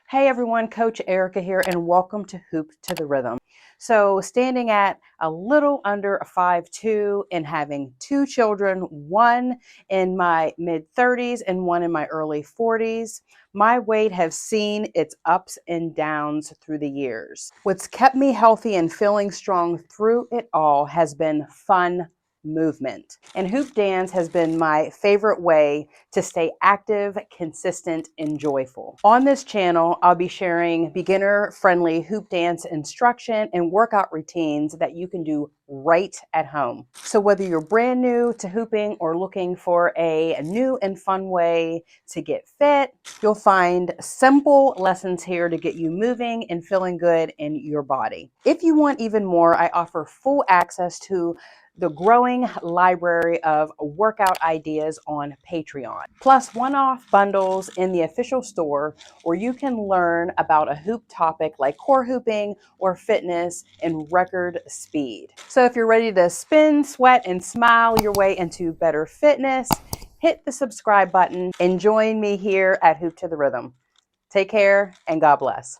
Hey everyone, Coach Erica here, and welcome to Hoop to the Rhythm. So, standing at a little under 5'2" and having two children, one in my mid 30s and one in my early 40s, my weight has seen its ups and downs through the years. What's kept me healthy and feeling strong through it all has been fun movement. And hoop dance has been my favorite way to stay active, consistent, and joyful. On this channel, I'll be sharing beginner-friendly hoop dance instruction and workout routines that you can do right at home. So whether you're brand new to hooping or looking for a new and fun way to get fit, you'll find simple lessons here to get you moving and feeling good in your body. If you want even more, I offer full access to the growing library of workout ideas on Patreon, plus one-off bundles in the official store where you can learn about a hoop topic like core hooping or fitness in record speed. So if you're ready to spin, sweat, and smile your way into better fitness, hit the subscribe button and join me here at Hoop to the Rhythm. Take care and God bless.